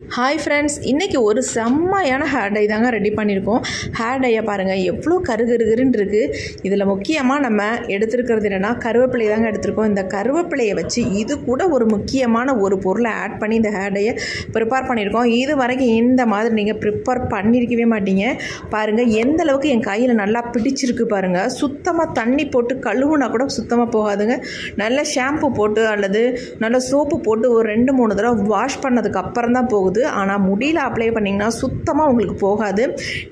Hi friends, இன்றைக்கி ஒரு செம்மையான ஹேர் டை தாங்க ரெடி பண்ணியிருக்கோம். ஹேர் டையை பாருங்கள் எவ்வளோ கருகருன்னு இருக்குது. இதில் முக்கியமாக நம்ம எடுத்துருக்கிறது என்னென்னா கருவேப்பிலை தாங்க எடுத்திருக்கோம். இந்த கருவேப்பிலையை வச்சு இது கூட ஒரு முக்கியமான ஒரு பொருளை ஆட் பண்ணி இந்த ஹேர் டையை ப்ரிப்பேர் பண்ணியிருக்கோம். இது வரைக்கும் இந்த மாதிரி நீங்கள் ப்ரிப்பேர் பண்ணியிருக்கவே மாட்டீங்க. பாருங்கள் எந்த அளவுக்கு என் கையில் நல்லா பிடிச்சிருக்கு பாருங்கள். சுத்தமாக தண்ணி போட்டு கழுவுனா கூட சுத்தமாக போகாதுங்க. நல்ல ஷாம்பு போட்டு அல்லது நல்ல சோப்பு போட்டு ஒரு 2-3 தடவை வாஷ் பண்ணதுக்கு அப்புறம் தான் போகுது. ஆனால் முடியில் அப்ளை பண்ணிங்கன்னா சுத்தமாக உங்களுக்கு போகாது.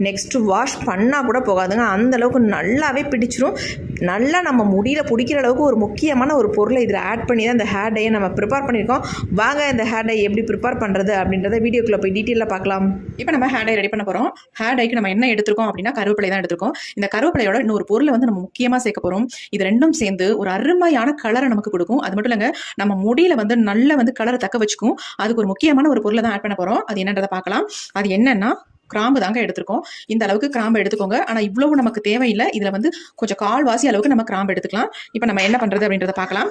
நெக்ஸ்ட்டு வாஷ் பண்ணால் கூட போகாதுங்க. அந்தளவுக்கு நல்லாவே பிடிச்சிரும். நல்லா நம்ம முடியில் பிடிக்கிற அளவுக்கு ஒரு முக்கியமான ஒரு பொருளை இதில் ஆட் பண்ணி தான் இந்த ஹேர் டையை நம்ம ப்ரிப்பேர் பண்ணியிருக்கோம். வாங்க இந்த ஹேர் டை எப்படி ப்ரிப்பேர் பண்ணுறது அப்படின்றத வீடியோக்குள்ளே போய் டீட்டெயிலாக பார்க்கலாம். இப்போ நம்ம ஹேர் டை ரெடி பண்ண போகிறோம். ஹேர் டைக்கு நம்ம என்ன எடுத்துருக்கோம் அப்படின்னா கருவேப்பிலை தான் எடுத்துருக்கோம். இந்த கருவேப்பிலையோட இன்னொரு பொருளை வந்து நம்ம முக்கியமாக சேர்க்க போகிறோம். இது ரெண்டும் சேர்ந்து ஒரு அருமையான கலரை நமக்கு கொடுக்கும். அது மட்டும் இல்லைங்க, நம்ம முடியில் வந்து நல்ல வந்து கலரை தக்க வச்சுக்கும். அதுக்கு ஒரு முக்கியமான ஒரு பொருளை தான் ஆட் பண்ண போகிறோம். அது என்னன்றதை பார்க்கலாம். அது என்னன்னா கிராம்பு தாங்க எடுத்துருக்கோம். இந்த அளவுக்கு கிராம்பு எடுத்துக்கோங்க. ஆனால் இவ்வளவு நமக்கு தேவையில்லை. இதில் வந்து கொஞ்சம் கால்வாசி அளவுக்கு நம்ம கிராம்பு எடுத்துக்கலாம். இப்போ நம்ம என்ன பண்ணுறது அப்படின்றத பார்க்கலாம்.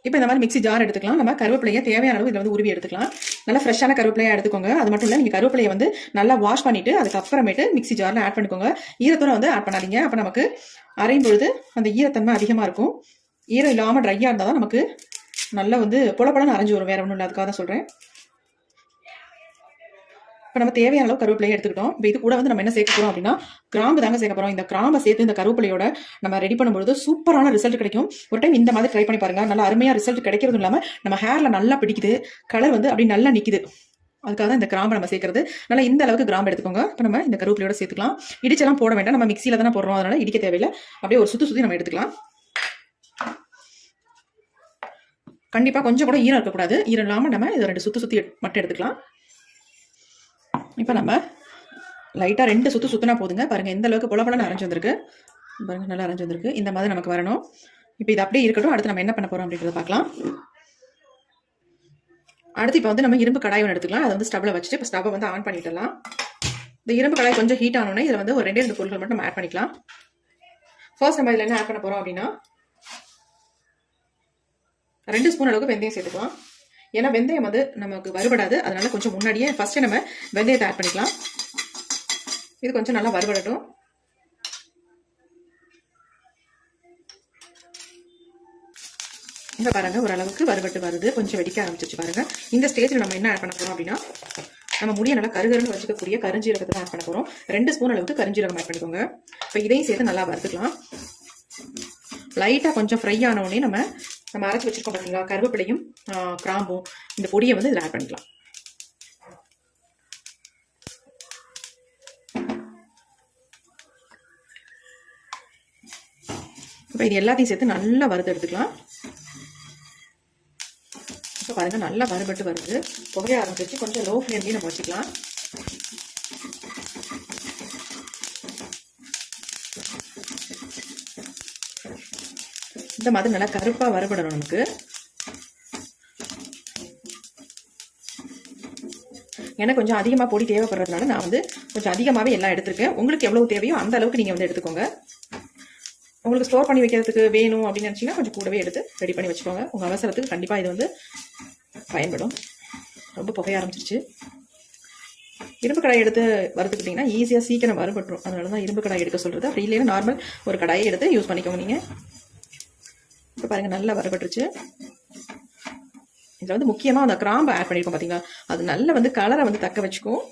இப்போ இந்த மாதிரி மிக்ஸி ஜார் எடுத்துக்கலாம். நம்ம கருவேப்பிலையை தேவையான அளவு இதில் வந்து உருவி எடுத்துக்கலாம். நல்லா ஃப்ரெஷ்ஷான கருவேப்பிலையாக எடுத்துக்கோங்க. அது மட்டும் இல்லை, நீங்கள் கருவேப்பிலையை வந்து நல்லா வாஷ் பண்ணிவிட்டு அதுக்கப்புறமேட்டு மிக்ஸி ஜாரில் ஆட் பண்ணிக்கோங்க. ஈரத்தோட வந்து ஆட் பண்ணாதீங்க. அப்போ நமக்கு அரையும் பொழுது அந்த ஈரத்தன்மை அதிகமாக இருக்கும். ஈரம் இல்லாமல் ட்ரையாக இருந்தால் தான் நமக்கு நல்லா வந்து பொலப்பொலன்னு அரைஞ்சி வரும். வேறு ஒன்றும் இல்லை, அதுக்காக தான் சொல்கிறேன். இப்போ நம்ம தேவையான அளவு கருவேப்பிலையை எடுத்துக்கிட்டோம். இப்போ இது கூட வந்து நம்ம என்ன சேர்க்க போகிறோம் அப்படின்னா கிராம்பு தாங்க சேர்க்க போகிறோம். இந்த கிராம்பை சேர்த்து இந்த கருவேப்பிலையோட நம்ம ரெடி பண்ணும்போது சூப்பரான ரிசல்ட் கிடைக்கும். ஒரு டைம் இந்த மாதிரி ட்ரை பண்ணி பாருங்க. நல்லா அருமையாக ரிசல்ட் கிடைக்கிறதும் இல்லாமல் நம்ம ஹேரில் நல்லா பிடிக்குது. கலர் வந்து அப்படி நல்லா நிற்குது. அதுக்காக தான் இந்த கிராம்பை நம்ம சேர்க்கறது. நல்லா இந்த அளவுக்கு கிராம்பு எடுத்துக்கோங்க. இப்போ நம்ம இந்த கருவேப்பிலையோட சேர்த்துக்கலாம். இடிச்செல்லாம் போட வேண்டாம், நம்ம மிக்சியில் தானே போடுறோம், அதனால இடிக்க தேவையில்லை. அப்படியே ஒரு சுற்றி நம்ம எடுத்துக்கலாம். கண்டிப்பாக கொஞ்சம் கூட ஈரம் இருக்கக்கூடாது. ஈரம் இல்லாமல் நம்ம இதை 2 சுற்றி மட்டும் எடுத்துக்கலாம். இப்போ நம்ம லைட்டாக 2 சுற்றினா போதுங்க. பாருங்கள் எந்த அளவுக்கு பொலப்பொலன்னு அரைஞ்சி வந்திருக்கு. பாருங்கள் நல்லா அரைஞ்சி வந்திருக்கு. இந்த மாதிரி நமக்கு வரணும். இப்போ இது அப்படியே இருக்கட்டும். அடுத்து நம்ம என்ன பண்ண போகிறோம் அப்படின்றத பார்க்கலாம். அடுத்து இப்போ வந்து நம்ம இரும்பு கடாய் ஒன்று எடுத்துக்கலாம். அதை வந்து ஸ்டவ்வில் வச்சுட்டு இப்போ ஸ்டவ்வை வந்து ஆன் பண்ணிடலாம். இந்த இரும்பு கடாய் கொஞ்சம் ஹீட் ஆனோடனே இதில் வந்து ஒரு 2 பொருட்கள் மட்டும் நம்ம ஆட் பண்ணிக்கலாம். ஃபர்ஸ்ட் நம்ம இதில் என்ன ஆட் பண்ண போகிறோம் அப்படின்னா 2 ஸ்பூன் அளவுக்கு வெந்தயம் சேர்த்துக்கலாம். ஏன்னா வெந்தயம் வந்து நமக்கு வறுபடாது. அதனால கொஞ்சம் முன்னாடியே ஃபர்ஸ்ட் நம்ம வெந்தயத்தை ஆட் பண்ணிக்கலாம். இது கொஞ்சம் நல்லா வறுபடட்டும். இங்க பாருங்க ஓரளவுக்கு வறுபட்டு வருது. கொஞ்சம் வெடிக்க ஆரம்பிச்சிச்சு பாருங்க. இந்த ஸ்டேஜில் நம்ம என்ன ஆட் பண்ண போறோம் அப்படின்னா நம்ம முடிய நல்லா கருகருன்னு வச்சுக்கக்கூடிய கருஞ்சீரகத்தை தான் ஆட் பண்ண போறோம். 2 ஸ்பூன் அளவுக்கு கருஞ்சீரகம் ஆட் பண்ணிக்கோங்க. இப்போ இதையும் சேர்த்து நல்லா வறுத்துக்கலாம். லைட்டாக கொஞ்சம் ஃப்ரை ஆனவுடனே நம்ம அரைச்சி வச்சிருக்கோம் பார்த்தீங்களா கருவேப்பிலையும் கிராம்பும், இந்த பொடியை வந்து இதில் ஆட் பண்ணிக்கலாம். இப்போ இது எல்லாத்தையும் சேர்த்து நல்லா வறுத்து எடுத்துக்கலாம். இப்போ பாருங்க நல்லா வறுபட்டு வருது. புகைய ஆரம்பிச்சிச்சு. கொஞ்சம் லோ ஃப்ளேம்லேயும் நம்ம வச்சுக்கலாம். இந்த மாதிரி நல்லா கருப்பாக வறுபடணும் நமக்கு. எனக்கு கொஞ்சம் அதிகமாக பொடி தேவைப்படுறதுனால நான் வந்து கொஞ்சம் அதிகமாகவே எல்லாம் எடுத்திருக்கேன். உங்களுக்கு எவ்வளவு தேவையோ அந்த அளவுக்கு நீங்கள் வந்து எடுத்துக்கோங்க. உங்களுக்கு ஸ்டோர் பண்ணி வைக்கிறதுக்கு வேணும் அப்படின்னு நினச்சிங்கன்னா கொஞ்சம் கூடவே எடுத்து ரெடி பண்ணி வச்சுக்கோங்க. உங்கள் அவசரத்துக்கு கண்டிப்பாக இது வந்து பயன்படும். ரொம்ப புகைய ஆரம்பிச்சிருச்சு. இரும்பு கடாய் எடுத்து வறுத்துக்கிட்டிங்கன்னா ஈஸியாக சீக்கிரம் வறுபட்டுரும். அதனால தான் இரும்பு கடாய் எடுக்க சொல்கிறது. அப்படி இல்லைன்னா நார்மல் ஒரு கடாயை எடுத்து யூஸ் பண்ணிக்கோங்க நீங்கள். இப்போ பாருங்கள் நல்லா வறுபட்டுருச்சு. இதில் வந்து முக்கியமாக அந்த கிராம்பை ஆட் பண்ணியிருக்கோம் பார்த்தீங்களா, அது நல்லா வந்து கலரை வந்து தக்க வச்சுக்கும்.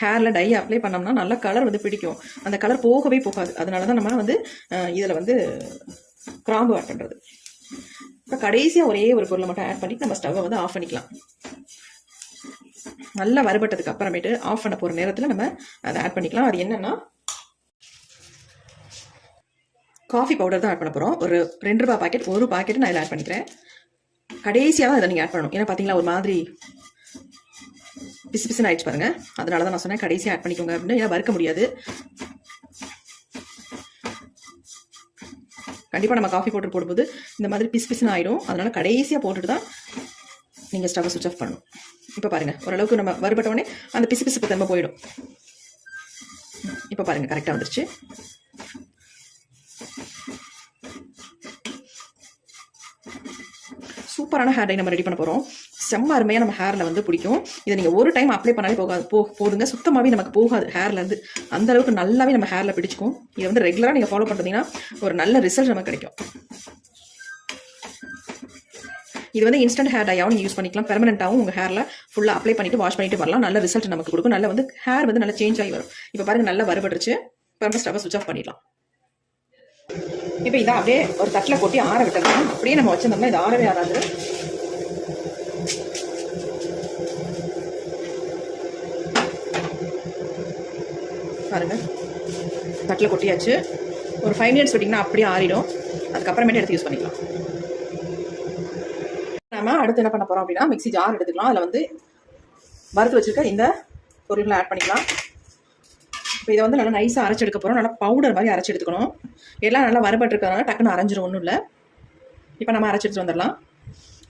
ஹேரில் டை அப்ளை பண்ணோம்னா நல்லா கலர் வந்து பிடிக்கும். அந்த கலர் போகவே போகாது. அதனால தான் நம்ம வந்து இதில் வந்து கிராம்பு ஆட் பண்ணுறது. இப்போ கடைசியாக ஒரே ஒரு பொருளை மட்டும் ஆட் பண்ணிட்டு நம்ம ஸ்டவ்வை வந்து ஆஃப் பண்ணிக்கலாம். நல்லா வறுபட்டதுக்கு அப்புறமேட்டு ஆஃப் பண்ண போகிற நேரத்தில் நம்ம அதை ஆட் பண்ணிக்கலாம். அது என்னென்னா காஃபி பவுடர் தான் ஆட் பண்ண போகிறோம். ஒரு 2 ரூபாய் பாக்கெட், ஒரு பாக்கெட் நான் இதில் ஆட் பண்ணிக்கிறேன். கடைசியாக தான் இதை நீங்கள் ஆட் பண்ணணும். ஏன்னா பார்த்தீங்களா ஒரு மாதிரி பிசு பிசுன்னு ஆயிடுச்சு பாருங்க. அதனால தான் நான் சொன்னேன் கடைசியாக ஆட் பண்ணிக்கோங்க அப்படின்னு. ஏன்னா வறுக்க முடியாது. கண்டிப்பாக நம்ம காஃபி பவுடர் போடும்போது இந்த மாதிரி பிசு பிசுன்னு ஆகிடும். அதனால கடைசியாக போட்டுட்டு தான் நீங்கள் ஸ்டவ்வை சுவிட்ச் ஆஃப் பண்ணணும். இப்போ பாருங்கள் ஓரளவுக்கு நம்ம வறுபட்டோடனே அந்த பிசு பிசுப்பு தன்மை போயிடும். இப்போ பாருங்கள் கரெக்டாக வந்துருச்சு. சூப்பரான ஹேர் டை நம்ம ரெடி பண்ண போகிறோம். செம்ம அருமையாக நம்ம ஹேரில் வந்து பிடிக்கும். இதை நீங்கள் ஒரு டைம் அப்ளை பண்ணாலே போதுங்க. சுத்தமாகவே நமக்கு போகாது ஹேர்லேருந்து. அந்த அளவுக்கு நல்லாவே நம்ம ஹேரில் பிடிச்சிக்கும். இதை வந்து ரெகுலராக நீங்கள் ஃபாலோ பண்ணுறீங்கன்னா ஒரு நல்ல ரிசல்ட் நமக்கு கிடைக்கும். இது வந்து இன்ஸ்டன்ட் ஹேர் டையாகவும் நீங்கள் யூஸ் பண்ணிக்கலாம். பெர்மனெண்ட்டாகவும் உங்கள் ஹேரில் ஃபுல்லாக அப்ளை பண்ணிவிட்டு வாஷ் பண்ணிட்டு வரலாம். நல்ல ரிசல்ட் நமக்கு கொடுக்கும். நல்ல வந்து ஹேர் வந்து நல்லா சேஞ்ச் ஆகி வரும். இப்போ பாருங்கள், நல்லா வறுபட்டுருச்சு. இப்போ ஸ்டவ்வை சுவிச் ஆஃப் பண்ணிடலாம். இப்போ இதை அப்படியே ஒரு தட்டில் கொட்டி ஆற விட்டுறலாம். அப்படியே நம்ம வச்சிருந்தோம்னா இது ஆறவே ஆறாது. பாருங்க, தட்டில் கொட்டியாச்சு. ஒரு 5 minutes விட்டிங்கன்னா அப்படியே ஆறிடும். அதுக்கப்புறமேட்டு எடுத்து யூஸ் பண்ணிக்கலாம். நம்ம அடுத்து என்ன பண்ண போகிறோம் அப்படின்னா, மிக்ஸி ஜார் எடுத்துக்கலாம். அதில் வந்து வறுத்து வச்சுருக்க இந்த பொருள்களை ஆட் பண்ணிக்கலாம். இப்போ இதை வந்து நல்லா நைஸாக அரைச்சி எடுக்க போகிறோம். நல்லா பவுடர் மாதிரி அரைச்சி எடுத்துக்கணும். எல்லாம் நல்லா வறுபட்டுருக்கிறதுனால டக்குன்னு அரைஞ்சிரும், ஒன்றும் இல்லை. இப்போ நம்ம அரைச்சி எடுத்துட்டு வந்துடலாம்.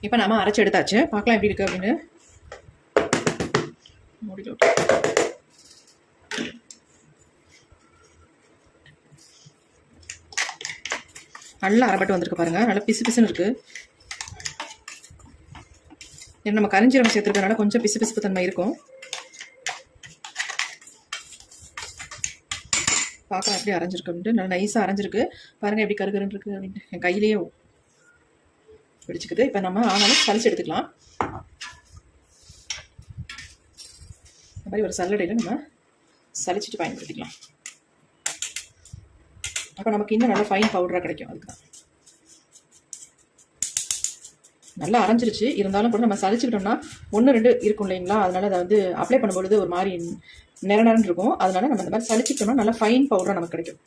இப்போ நம்ம அரைச்சி எடுத்தாச்சு. பார்க்கலாம் எப்படி இருக்குது அப்படின்னு. நல்லா அரைப்பட்டு வந்திருக்கு பாருங்கள். நல்லா பிசு பிசுன்னு இருக்குது. ஏன்னா நம்ம கரிஞ்சீரகம் சேர்த்துருக்கனால கொஞ்சம் பிசு பிசுப்பு தன்மை இருக்கும். பார்க்கலாம் எப்படி அரைஞ்சிருக்கு அப்படின்ட்டு. நல்லா நைஸாக அரைஞ்சிருக்கு பாருங்கள். எப்படி கருகருன்னு இருக்குது அப்படின்ட்டு என் கையிலேயே பிடிச்சிக்குது. இப்போ நம்ம ஆனாலும் சளிச்சு எடுத்துக்கலாம். இந்த மாதிரி ஒரு சல்லடையில் நம்ம சளிச்சிட்டு பயன்படுத்திக்கலாம். அப்போ நமக்கு இன்னும் நல்லா ஃபைன் பவுடராக கிடைக்கும். அதுக்கு தான் நல்லா அரைஞ்சிருச்சு. இருந்தாலும் கூட நம்ம சளிச்சுக்கிட்டோம்னா 1-2 இருக்கும் இல்லைங்களா, அதனால அதை வந்து அப்ளை பண்ணும்பொழுது ஒரு மாதிரி நிறநரன்னு இருக்கும். அதனால நம்ம இந்த மாதிரி சளிச்சுக்கிட்டோம்னா நல்லா ஃபைன் பவுடராக நமக்கு கிடைக்கும்.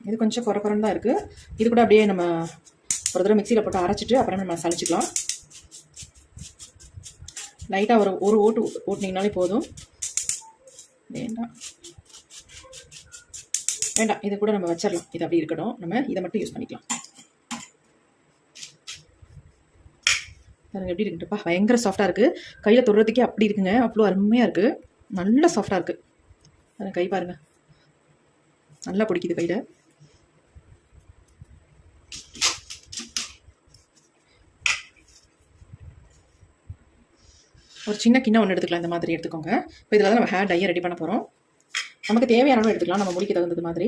இது கொஞ்சம் குறக்குறன்னு தான் இருக்குது. இது கூட அப்படியே நம்ம ஒரு தடவை மிக்சியில் போட்டு அரைச்சிட்டு அப்புறம் நம்ம சளிச்சிக்கலாம். லைட்டாக ஒரு ஓட்டு ஓட்டினீங்கனாலே போதும். வேண்டாம், இதை கூட நம்ம வச்சிடலாம். இது அப்படி இருக்கட்டும். நம்ம இதை மட்டும் யூஸ் பண்ணிக்கலாம். பாருங்க எப்படி இருக்குப்பா, பயங்கர சாஃப்டாக இருக்குது. கையில் தொடுறதுக்கே அப்படி இருக்குங்க. அவ்வளோ அருமையாக இருக்குது. நல்லா சாஃப்டாக இருக்குது. பாருங்க, கை பாருங்கள், நல்லா பிடிக்குது கையில். ஒரு சின்ன கிண்ணம் ஒன்று எடுத்துக்கலாம். இந்த மாதிரி எடுத்துக்கோங்க. இப்போ இதில் தான் நம்ம ஹேர் டையை ரெடி பண்ண போகிறோம். நமக்கு தேவையான அளவு எடுத்துக்கலாம். நம்ம முடிக்க தகுந்தது மாதிரி.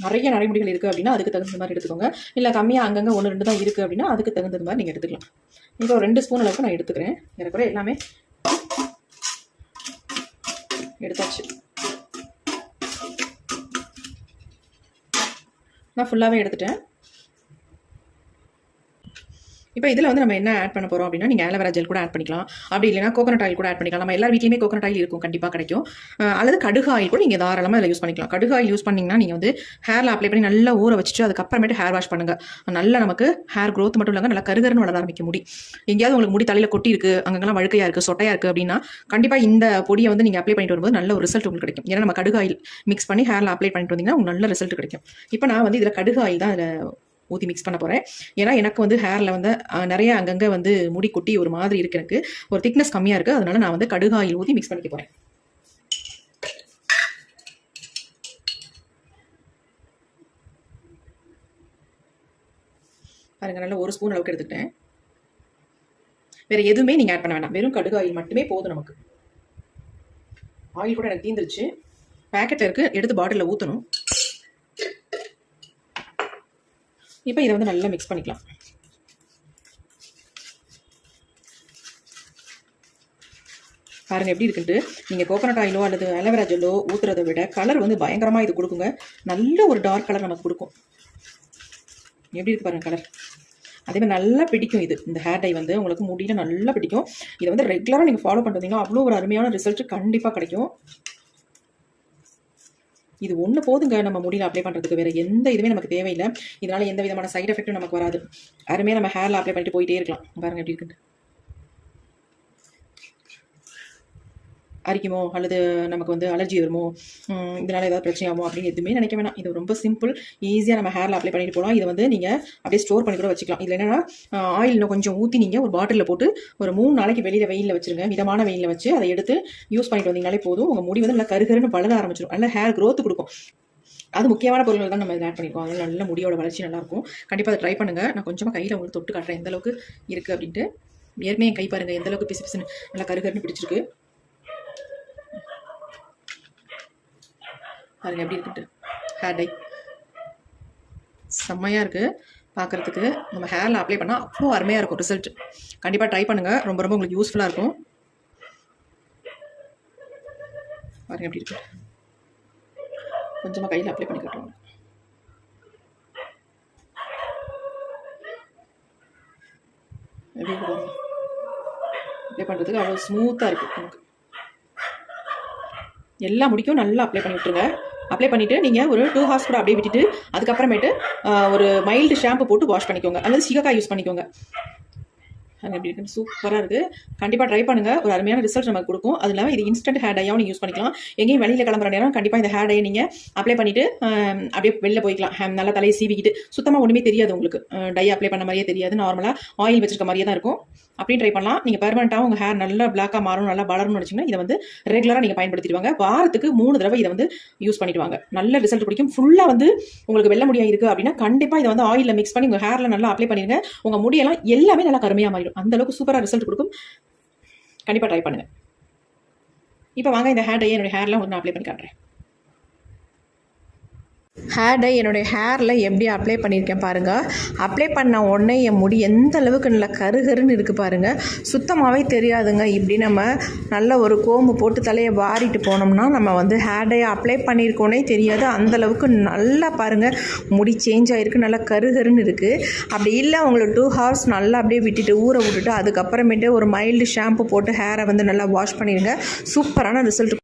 நிறைய நடைமுறைகள் இருக்குது அப்படின்னா அதுக்கு தகுந்த மாதிரி எடுத்துக்கோங்க. இல்லை கம்மியாக அங்கங்கே 1-2 தான் இருக்குது அப்படின்னா அதுக்கு தகுந்தது மாதிரி நீங்கள் எடுத்துக்கலாம். இப்போ ஒரு 2 ஸ்பூன் அளவுக்கு நான் எடுத்துக்கிறேன். எனக்கு கூட எல்லாமே எடுத்தாச்சு. நான் ஃபுல்லாகவே எடுத்துட்டேன். இப்போ இதில் வந்து நம்ம என்ன ஆட் பண்ண போகிறோம் அப்படின்னா, நீங்கள் ஆலோவேரா ஜெல் கூட ஆட் பண்ணிக்கலாம். அப்படி இல்லைனா கோகனட் ஆயில் கூட ஆட் பண்ணிக்கலாம். நம்ம எல்லார் வீட்லையுமே கோகனட் ஆயில் இருக்கும், கண்டிப்பாக கிடைக்கும். அல்லது கடுகு ஆயில் கூட நீங்கள் தாராளமாக இதில் யூஸ் பண்ணிக்கலாம். கடுகு ஆயில் யூஸ் பண்ணிங்கன்னா நீங்கள் வந்து ஹேரில் அப்ளை பண்ணி நல்லா ஊற வச்சுட்டு அதுக்கப்புறமேட்டு ஹேர் வாஷ் பண்ணுங்கள். நல்லா நமக்கு ஹேர் க்ரோத் மட்டும் இல்லாமல் நல்லா கருகருன்னு வளர ஆரம்பிக்க முடி. எங்கேயாவது உங்களுக்கு முடி தலையில் கொட்டி இருக்குது, அங்கெல்லாம் வழுக்கையாக இருக்குது, சொட்டையாக இருக்குது அப்படின்னா கண்டிப்பாக இந்த பொடியை வந்து நீங்கள் அப்ளை பண்ணிட்டு வரும்போது நல்ல ஒரு ரிசல்ட் உங்களுக்கு கிடைக்கும். ஏன்னா நம்ம கடுகு ஆயில் மிக்ஸ் பண்ணி ஹேரில் அப்ளை பண்ணிட்டு வந்தீங்கன்னா உங்களுக்கு நல்ல ரிசல்ட் கிடைக்கும். இப்போ நான் வந்து இதில் கடுகு ஆயில் தான் இதில் ஊற்றி மிக்ஸ் பண்ண போகிறேன். ஏன்னா எனக்கு வந்து ஹேரில் வந்து நிறைய அங்கங்கே வந்து முடி கொட்டி ஒரு மாதிரி இருக்குது. எனக்கு ஒரு திக்னஸ் கம்மியாக இருக்குது. அதனால நான் வந்து கடுகு ஆயில் ஊற்றி மிக்ஸ் பண்ணிக்க போகிறேன். பாருங்க, நல்லா 1 ஸ்பூன் அளவுக்கு எடுத்துக்கிட்டேன். வேறு எதுவுமே நீங்கள் ஆட் பண்ண வேண்டாம். வெறும் கடுகு ஆயில் மட்டுமே போதும் நமக்கு. ஆயில் கூட எனக்கு தீந்துருச்சு. பேக்கெட்டில் இருக்குது, எடுத்து பாட்டிலில் ஊற்றணும். இப்போ இதை வந்து நல்லா மிக்ஸ் பண்ணிக்கலாம். பாருங்கள் எப்படி இருக்குன்ட்டு. நீங்கள் கோகனட் ஆயிலோ அல்லது ஆலோவேரா ஜெல்லோ ஊற்றுறதை விட கலர் வந்து பயங்கரமாக இது கொடுக்குங்க. நல்ல ஒரு டார்க் கலர் நமக்கு கொடுக்கும். எப்படி இருக்குது பாருங்கள் கலர். அதேமாதிரி நல்லா பிடிக்கும். இந்த ஹேர் டை வந்து உங்களுக்கு முடியல நல்லா பிடிக்கும். இதை வந்து ரெகுலராக நீங்கள் ஃபாலோ பண்ணுறீங்கன்னா அவ்வளோ ஒரு அருமையான ரிசல்ட் கண்டிப்பாக கிடைக்கும். இது ஒன்று போதுங்க நம்ம முடியில் அப்ளை பண்ணுறதுக்கு. வேறு எந்த இதுவுமே நமக்கு தேவையில்லை. இதனால் எந்த விதமான சைட் எஃபெக்ட்டும் நமக்கு வராது. அருமையாக நம்ம ஹேரில் அப்ளை பண்ணிட்டு போயிட்டே இருக்கலாம். பாருங்கள் எப்படி இருக்குன்னு. அரிக்குமோ அல்லது நமக்கு வந்து அலர்ஜி வருமோ, இதனால் ஏதாவது பிரச்சனை ஆகுமோ அப்படின்னு எதுவுமே நினைக்க வேணாம். இது ரொம்ப சிம்பிள், ஈஸியாக நம்ம ஹேரில் அப்ளை பண்ணிட்டு போகலாம். இதை வந்து நீங்கள் அப்படியே ஸ்டோர் பண்ணி கூட வச்சுக்கலாம். இதில் என்னென்னா ஆயில் இன்னும் கொஞ்சம் ஊற்றி நீங்கள் ஒரு பாட்டிலில் போட்டு ஒரு 3 நாளைக்கு வெளியில் வெயிலில் வச்சுருங்க. மிதமான வெயிலில் வச்சு அதை எடுத்து யூஸ் பண்ணிட்டு வந்தீங்கனாலே போதும். உங்கள் முடி வந்து நல்லா கருகருன்னு பழுக ஆரம்பிச்சிடும். நல்லா ஹேர் க்ரோத் கொடுக்கும். அது முக்கியமான பொருட்கள் தான் நம்ம இதில் ஆட் பண்ணியிருக்கோம். அதனால் நல்ல முடியோட வளர்ச்சி நல்லாயிருக்கும். கண்டிப்பாக அதை ட்ரை பண்ணுங்கள். நான் கொஞ்சமாக கையில் உங்களுக்கு தொட்டு காட்டுறேன் எந்த அளவுக்கு இருக்குது அப்படின்ட்டு. ஏற்கனவே என் கை பாருங்கள் எந்த அளவுக்கு பிசு பிசுன்னு நல்லா கருகருன்னு பிடிச்சிருக்கு பாருங்க எப்படி இருக்குட்டு. ஹேர் டை செம்மையாக இருக்குது பார்க்குறதுக்கு. நம்ம ஹேரில் அப்ளை பண்ணால் அவ்வளோ அருமையாக இருக்கும் ரிசல்ட். கண்டிப்பாக ட்ரை பண்ணுங்கள். ரொம்ப ரொம்ப உங்களுக்கு யூஸ்ஃபுல்லாக இருக்கும். பாருங்க எப்படி இருக்கு. கொஞ்சமாக கையில் அப்ளை பண்ணி கட்டுவோம். எப்படி இருக்கு அப்ளை பண்ணுறதுக்கு அவ்வளோ ஸ்மூத்தாக இருக்குது. நமக்கு எல்லா முடிக்கும் நல்லா அப்ளை பண்ணி விட்டுருங்க. அப்ளை பண்ணிவிட்டு நீங்கள் ஒரு 2 ஹார்ஸ் கூட அப்படியே விட்டுட்டு அதுக்கப்புறமேட்டு ஒரு மைல்டு ஷாம்பு போட்டு வாஷ் பண்ணிக்கோங்க. அல்லது சிகக்காய் யூஸ் பண்ணிக்கோங்க. அது எப்படி இருக்குன்னு சூப்பராக இருக்குது. கண்டிப்பாக ட்ரை பண்ணுங்கள். ஒரு அருமையான ரிசல்ட் நமக்கு கொடுக்கும். அது இல்லாமல் இது இன்ஸ்டன்ட் ஹேர் டையாகவும் நீங்கள் யூஸ் பண்ணிக்கலாம். எங்கேயும் வெளியில் கிளம்புற நேரம் கண்டிப்பாக இந்த ஹேர் டையை நீங்கள் அப்ளை பண்ணிவிட்டு அப்படியே வெளில போய்க்கலாம். நல்லா தலையை சீவிக்கிட்டு சுத்தமாக ஒன்றுமே தெரியாது உங்களுக்கு. டை அப்ளை பண்ண மாதிரியே தெரியாது. நார்மலாக ஆயில் வச்சிருக்க மாதிரியே தான் இருக்கும். அப்படியும் ட்ரை பண்ணலாம். நீங்கள் பெர்மனெண்ட்டாக உங்கள் ஹேர் நல்லா பிளாக்காக மாறணும், நல்லா வளரணும்னு நினச்சிங்கன்னா இதை வந்து ரெகுலராக நீங்கள் பயன்படுத்திடுவாங்க. வாரத்துக்கு 3 தடவை இதை வந்து யூஸ் பண்ணிடுவாங்க. நல்ல ரிசல்ட் பிடிக்கும். ஃபுல்லாக வந்து உங்களுக்கு வெள்ளை முடியாக இருக்குது அப்படின்னா கண்டிப்பாக இதை வந்து ஆயிலில் மிக்ஸ் பண்ணி உங்கள் ஹேரில் நல்லா அப்ளை பண்ணிடுங்க. உங்கள் முடியெல்லாம் எல்லாமே நல்லா கருமையாக மாறிடும். அந்த அளவுக்கு சூப்பராக ரிசல்ட் கொடுக்கும். கண்டிப்பாக ட்ரை பண்ணுங்கள். இப்போ வாங்க இந்த ஹேர் டையை என்னுடைய ஹேர்லாம் வந்து நான் அப்ளை பண்ணி காட்டுறேன். ஹேர் டை என்னுடைய ஹேரில் எப்படி அப்ளை பண்ணியிருக்கேன் பாருங்கள். அப்ளை பண்ண உடனே என் முடி எந்த அளவுக்கு நல்லா கருகருன்னு இருக்குது பாருங்கள். சுத்தமாகவே தெரியாதுங்க. இப்படி நம்ம நல்ல ஒரு கோம்பு போட்டு தலையை வாரிட்டு போனோம்னா நம்ம வந்து ஹேர் டை அப்ளை பண்ணியிருக்கோனே தெரியாது. அந்தளவுக்கு நல்லா பாருங்கள் முடி சேஞ்ச் ஆகிருக்கு, நல்லா கருகருன்னு இருக்குது. அப்படி இல்லை உங்களுக்கு 2 ஹார்ஸ் நல்லா அப்படியே விட்டுட்டு ஊற விட்டுட்டு அதுக்கப்புறமேட்டு ஒரு மைல்டு ஷாம்பு போட்டு ஹேரை வந்து நல்லா வாஷ் பண்ணிடுங்க. சூப்பரான ரிசல்ட்